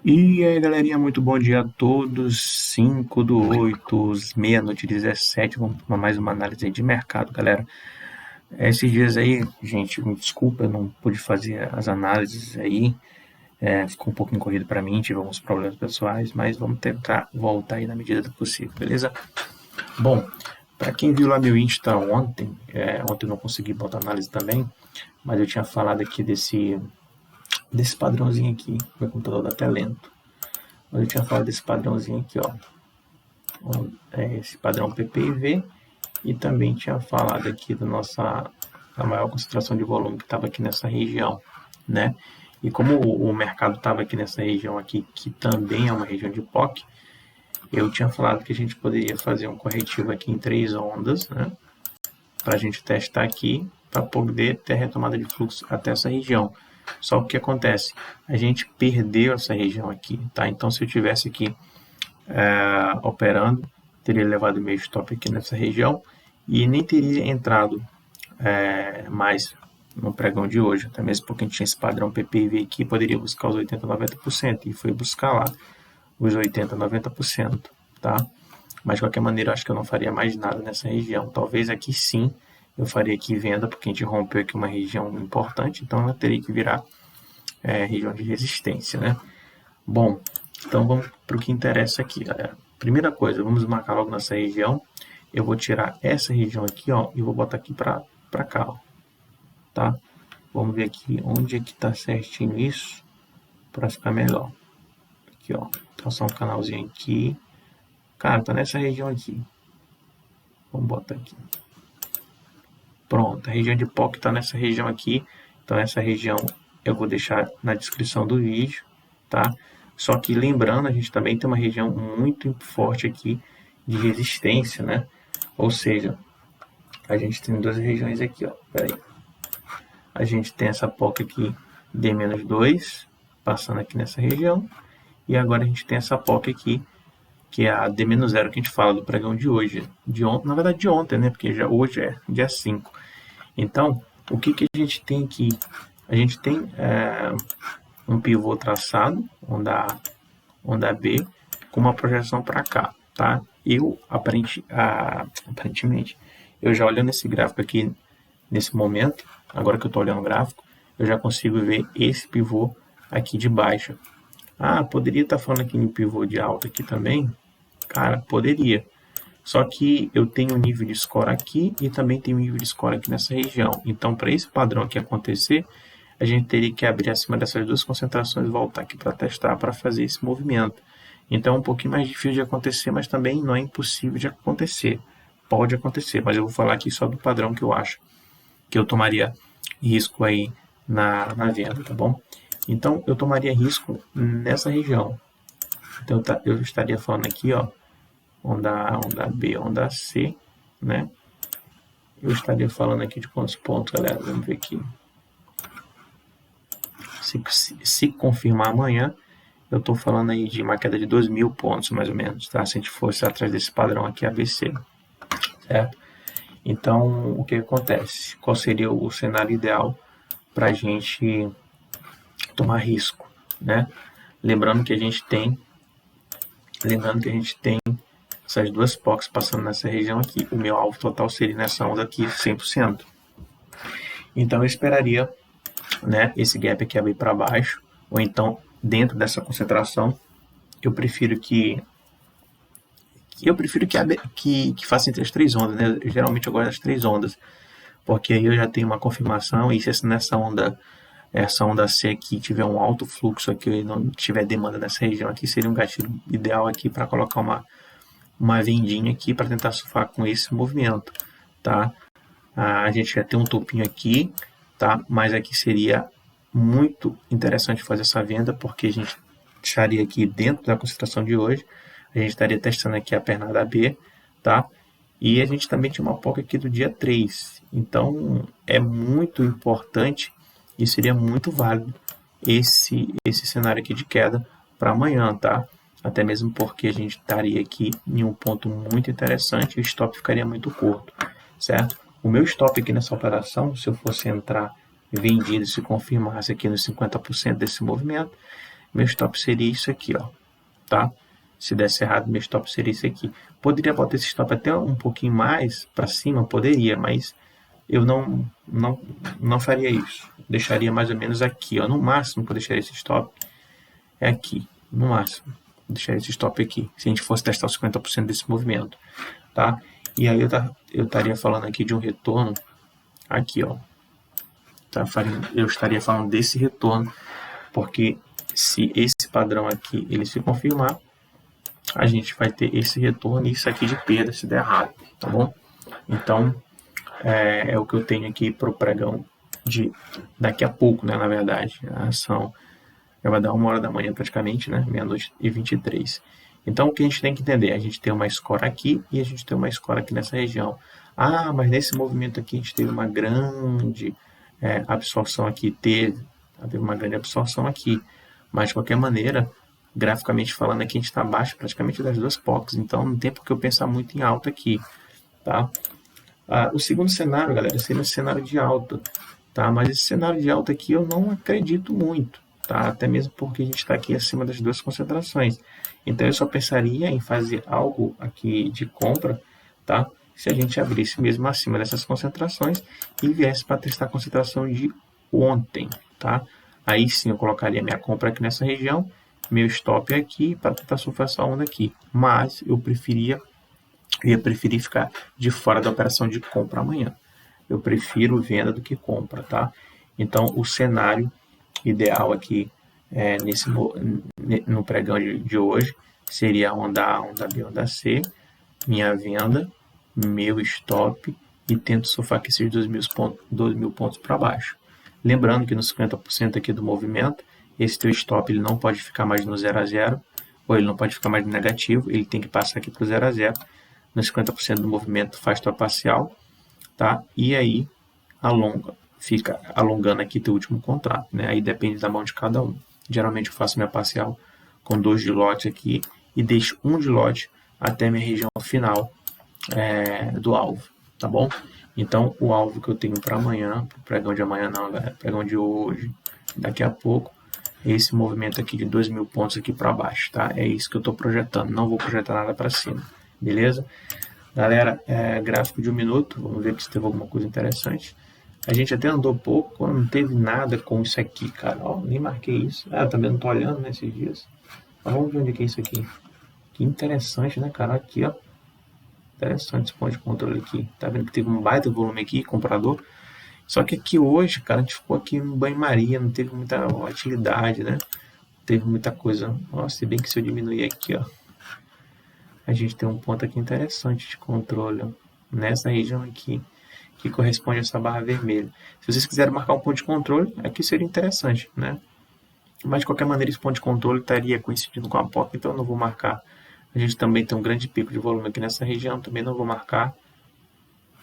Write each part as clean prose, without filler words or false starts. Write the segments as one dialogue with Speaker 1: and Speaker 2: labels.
Speaker 1: E aí, galerinha, muito bom dia a todos. 5/8, meia-noite 17. Vamos para mais uma análise aí de mercado, galera. Esses dias aí, gente, me desculpa, eu não pude fazer as análises aí. Ficou um pouquinho corrido para mim, tive alguns problemas pessoais, mas vamos tentar voltar aí na medida do possível, beleza? Bom, para quem viu lá meu Insta ontem, ontem eu não consegui botar análise também, mas eu tinha falado aqui desse padrãozinho aqui. Meu computador tá até lento. Mas eu tinha falado desse padrãozinho aqui, ó. Esse padrão PPIV, e também tinha falado aqui da maior concentração de volume que estava aqui nessa região, né? E como o mercado estava aqui nessa região aqui, que também é uma região de POC, eu tinha falado que a gente poderia fazer um corretivo aqui em 3 ondas, né? Para a gente testar aqui, para poder ter retomada de fluxo até essa região. Só que o que acontece? A gente perdeu essa região aqui, tá? Então, se eu tivesse aqui operando, teria levado meu stop aqui nessa região e nem teria entrado mais no pregão de hoje, até mesmo porque a gente tinha esse padrão PPV aqui, poderia buscar os 80, 90%, e foi buscar lá os 80, 90%, tá? Mas de qualquer maneira, eu acho que eu não faria mais nada nessa região. Talvez aqui sim, eu faria aqui venda, porque a gente rompeu aqui uma região importante, então eu teria que virar região de resistência, né? Bom, então vamos para o que interessa aqui, galera. Primeira coisa, vamos marcar logo nessa região. Eu vou tirar essa região aqui, ó, e vou botar aqui para cá, ó, tá? Vamos ver aqui onde é que tá certinho isso para ficar melhor. Aqui, ó, traçar um canalzinho aqui. Cara, tá nessa região aqui. Vamos botar aqui. Pronto, a região de POC tá nessa região aqui. Então essa região eu vou deixar na descrição do vídeo, tá? Só que lembrando, a gente também tem uma região muito forte aqui de resistência, né? Ou seja, a gente tem duas regiões aqui, ó. Pera aí. A gente tem essa POC aqui D-2, passando aqui nessa região. E agora a gente tem essa POC aqui, que é a D-0, que a gente fala do pregão de hoje. Na verdade, de ontem, né? Porque já hoje é dia 5. Então, o que a gente tem aqui? A gente tem um pivô traçado, onda A, onda B, com uma projeção para cá, tá? Aparentemente, eu já olhando esse gráfico aqui, nesse momento, agora que eu estou olhando o gráfico, eu já consigo ver esse pivô aqui de baixa. Ah, poderia estar falando aqui em pivô de alta aqui também? Cara, poderia. Só que eu tenho um nível de score aqui e também tenho um nível de score aqui nessa região. Então, para esse padrão aqui acontecer, a gente teria que abrir acima dessas duas concentrações e voltar aqui para testar, para fazer esse movimento. Então, é um pouquinho mais difícil de acontecer, mas também não é impossível de acontecer. Pode acontecer, mas eu vou falar aqui só do padrão que eu acho que eu tomaria risco aí na venda, tá bom? Então, eu tomaria risco nessa região. Então, eu estaria falando aqui, ó, onda A, onda B, onda C, né? Eu estaria falando aqui de quantos pontos, galera? Vamos ver aqui. Se confirmar amanhã, eu estou falando aí de uma queda de 2.000 pontos, mais ou menos, tá? Se a gente fosse atrás desse padrão aqui ABC, certo? Então, o que acontece? Qual seria o cenário ideal para a gente tomar risco, né? Lembrando que a gente tem essas duas POCs passando nessa região aqui. O meu alvo total seria nessa onda aqui 100%. Então eu esperaria, né, esse gap aqui abrir para baixo, ou então dentro dessa concentração, eu prefiro que faça entre as 3 ondas, né? Geralmente eu gosto das 3 ondas, porque aí eu já tenho uma confirmação, e se nessa onda, essa onda C aqui tiver um alto fluxo aqui e não tiver demanda nessa região aqui, seria um gatilho ideal aqui para colocar uma vendinha aqui para tentar surfar com esse movimento, tá? A gente já tem um topinho aqui, tá? Mas aqui seria muito interessante fazer essa venda, porque a gente estaria aqui dentro da concentração de hoje, a gente estaria testando aqui a pernada B, tá? E a gente também tinha uma POC aqui do dia 3. Então, é muito importante e seria muito válido esse cenário aqui de queda para amanhã, tá? Até mesmo porque a gente estaria aqui em um ponto muito interessante e o stop ficaria muito curto, certo? O meu stop aqui nessa operação, se eu fosse entrar vendido, se confirmasse aqui nos 50% desse movimento, meu stop seria isso aqui, ó, tá? Se desse errado, meu stop seria isso aqui. Poderia botar esse stop até um pouquinho mais para cima, poderia, mas eu não faria isso. Deixaria mais ou menos aqui, ó, no máximo que eu deixaria esse stop é aqui, no máximo. Deixaria esse stop aqui, se a gente fosse testar os 50% desse movimento, tá? E aí eu estaria falando aqui de um retorno aqui, ó. Tá? Eu estaria falando desse retorno, porque se esse padrão aqui ele se confirmar, a gente vai ter esse retorno e isso aqui de perda se der errado, tá bom? Então, é o que eu tenho aqui para o pregão de daqui a pouco, né, na verdade. A ação já vai dar 1h da manhã praticamente, né, meia-noite e 23. Então, o que a gente tem que entender? A gente tem uma score aqui e a gente tem uma score aqui nessa região. Ah, mas nesse movimento aqui a gente teve uma grande absorção aqui, teve uma grande absorção aqui. Mas, de qualquer maneira, graficamente falando, aqui a gente está abaixo praticamente das duas POCs. Então, não tem por que eu pensar muito em alta aqui, tá? O segundo cenário, galera, seria um cenário de alta, tá? Mas esse cenário de alta aqui eu não acredito muito, tá? Até mesmo porque a gente está aqui acima das duas concentrações. Então eu só pensaria em fazer algo aqui de compra, tá? Se a gente abrisse mesmo acima dessas concentrações e viesse para testar a concentração de ontem, tá? Aí sim eu colocaria minha compra aqui nessa região, meu stop aqui para tentar surfar essa onda aqui. Mas eu ia preferir ficar de fora da operação de compra amanhã. Eu prefiro venda do que compra, tá? Então, o cenário ideal aqui no pregão de hoje seria onda A, onda B, onda C, minha venda, meu stop e tento surfar aqui esses 2.000 pontos para baixo. Lembrando que no 50% aqui do movimento, esse teu stop ele não pode ficar mais no 0 a 0, ou ele não pode ficar mais no negativo, ele tem que passar aqui para o 0 a 0. No 50% do movimento faz tua parcial, tá? E aí fica alongando aqui teu último contrato, né? Aí depende da mão de cada um. Geralmente eu faço minha parcial com 2 de lote aqui e deixo 1 de lote até minha região final do alvo, tá bom? Então o alvo que eu tenho para amanhã, pro pregão de amanhã não, galera, pregão de hoje, daqui a pouco, é esse movimento aqui de 2.000 pontos aqui para baixo, tá? É isso que eu estou projetando, não vou projetar nada para cima. Beleza? Galera, gráfico de 1 minuto, vamos ver se teve alguma coisa interessante. A gente até andou pouco, não teve nada com isso aqui, cara. Ó, nem marquei isso. Eu também não tô olhando nesses dias. Mas vamos ver onde é isso aqui. Que interessante, né, cara? Aqui, ó. Interessante esse ponto de controle aqui. Tá vendo que teve um baita volume aqui, comprador. Só que aqui hoje, cara, a gente ficou aqui no banho-maria, não teve muita volatilidade, né? Não teve muita coisa. Nossa, se bem que se eu diminuir aqui, ó, a gente tem um ponto aqui interessante de controle, ó, nessa região aqui, que corresponde a essa barra vermelha. Se vocês quiserem marcar um ponto de controle, aqui seria interessante, né? Mas de qualquer maneira esse ponto de controle estaria coincidindo com a POC, então eu não vou marcar. A gente também tem um grande pico de volume aqui nessa região, também não vou marcar,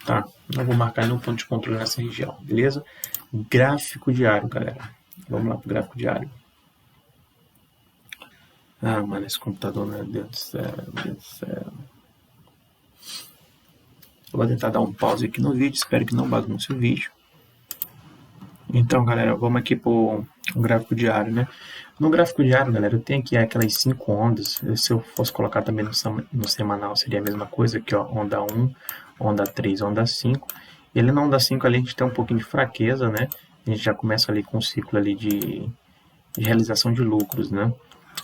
Speaker 1: tá? Não vou marcar nenhum ponto de controle nessa região, beleza? Gráfico diário, galera. Vamos lá pro gráfico diário. Ah, mano, esse computador, meu Deus do céu, meu Deus do céu. Eu vou tentar dar um pause aqui no vídeo, espero que não bagunce o vídeo. Então, galera, vamos aqui pro gráfico diário, né? No gráfico diário, galera, eu tenho aqui aquelas 5 ondas. Se eu fosse colocar também no semanal, seria a mesma coisa aqui, ó. Onda 1, onda 3, onda 5. Ele na onda 5 ali a gente tem um pouquinho de fraqueza, né? A gente já começa ali com um ciclo ali de realização de lucros, né?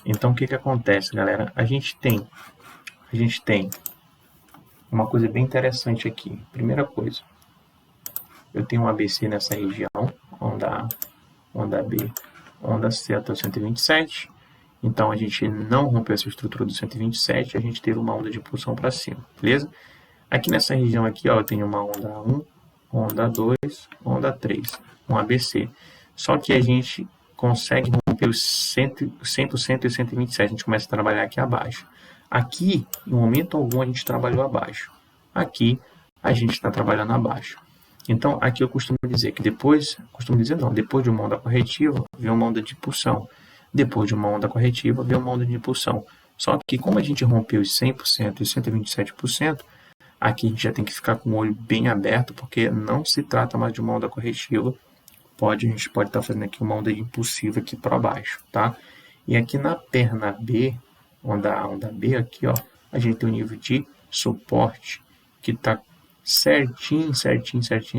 Speaker 1: Então, o que que acontece, galera? A gente tem uma coisa bem interessante aqui. Primeira coisa, eu tenho um ABC nessa região, onda A, onda B, onda C até o 127. Então, a gente não rompeu essa estrutura do 127, a gente teve uma onda de impulsão para cima, beleza? Aqui nessa região aqui, ó, eu tenho uma onda 1, onda 2, onda 3, um ABC. Só que a gente consegue romper os 100% e 127, a gente começa a trabalhar aqui abaixo. Aqui, em momento algum, a gente trabalhou abaixo. Aqui, a gente está trabalhando abaixo. Então, aqui eu costumo dizer que depois de uma onda corretiva, vem uma onda de impulsão. Depois de uma onda corretiva, vem uma onda de impulsão. Só que, como a gente rompeu os 100% e 127%, aqui a gente já tem que ficar com o olho bem aberto, porque não se trata mais de uma onda corretiva. A gente pode estar fazendo aqui uma onda impulsiva aqui para baixo, tá? E aqui na perna B, a onda B aqui, ó, a gente tem um nível de suporte que está certinho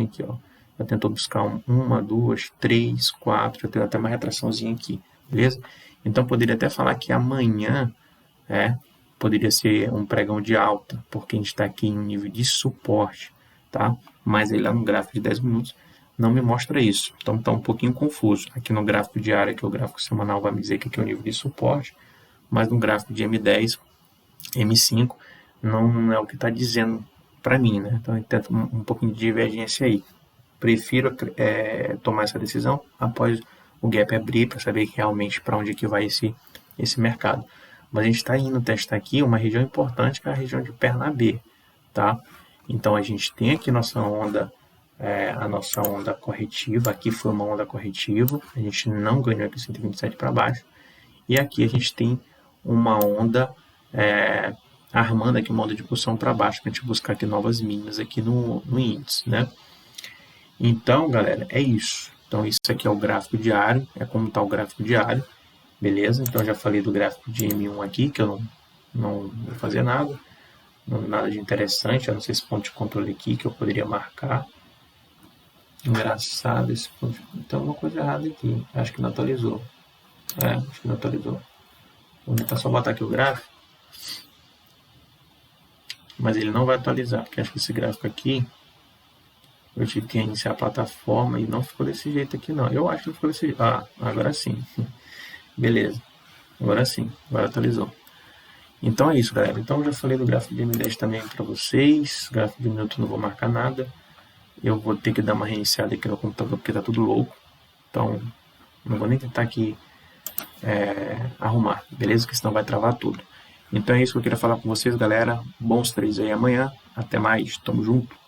Speaker 1: aqui, ó. Já tentou buscar uma, duas, três, quatro, já tem até uma retraçãozinha aqui, beleza? Então poderia até falar que amanhã poderia ser um pregão de alta, porque a gente está aqui em um nível de suporte, tá? Mas aí lá no gráfico de 10 minutos não me mostra isso, então está um pouquinho confuso. Aqui no gráfico diário, que é o gráfico semanal, vai me dizer que aqui é o nível de suporte, mas no gráfico de M10, M5, não é o que está dizendo para mim, né? Então, eu tento um pouquinho de divergência aí. Prefiro tomar essa decisão após o gap abrir para saber realmente para onde é que vai esse mercado. Mas a gente está indo testar aqui uma região importante, que é a região de perna B, tá? Então a gente tem aqui nossa onda, a nossa onda corretiva. Aqui foi uma onda corretiva, a gente não ganhou aqui 127 para baixo. E aqui a gente tem uma onda armando aqui uma onda de pulsão para baixo, para a gente buscar aqui novas mínimas aqui no índice, né? Então, galera, é isso. Então, isso aqui é o gráfico diário, é como está o gráfico diário, beleza? Então, eu já falei do gráfico de M1 aqui, que eu não vou fazer nada, nada de interessante, a não ser esse ponto de controle aqui que eu poderia marcar. Engraçado esse ponto. Então, uma coisa errada aqui, acho que não atualizou. Acho que não atualizou. Vou tentar só botar aqui o gráfico, mas ele não vai atualizar, porque acho que esse gráfico aqui eu tive que iniciar a plataforma e não ficou desse jeito aqui não. Eu acho que não ficou desse jeito. Agora sim. Beleza. Agora sim. Agora atualizou. Então é isso, galera. Então eu já falei do gráfico de M10 também para vocês. Gráfico de minuto não vou marcar nada. Eu vou ter que dar uma reiniciada aqui no computador porque tá tudo louco. Então não vou nem tentar aqui arrumar. Beleza? Porque senão vai travar tudo. Então é isso que eu queria falar com vocês, galera. Bons trades aí amanhã. Até mais. Tamo junto.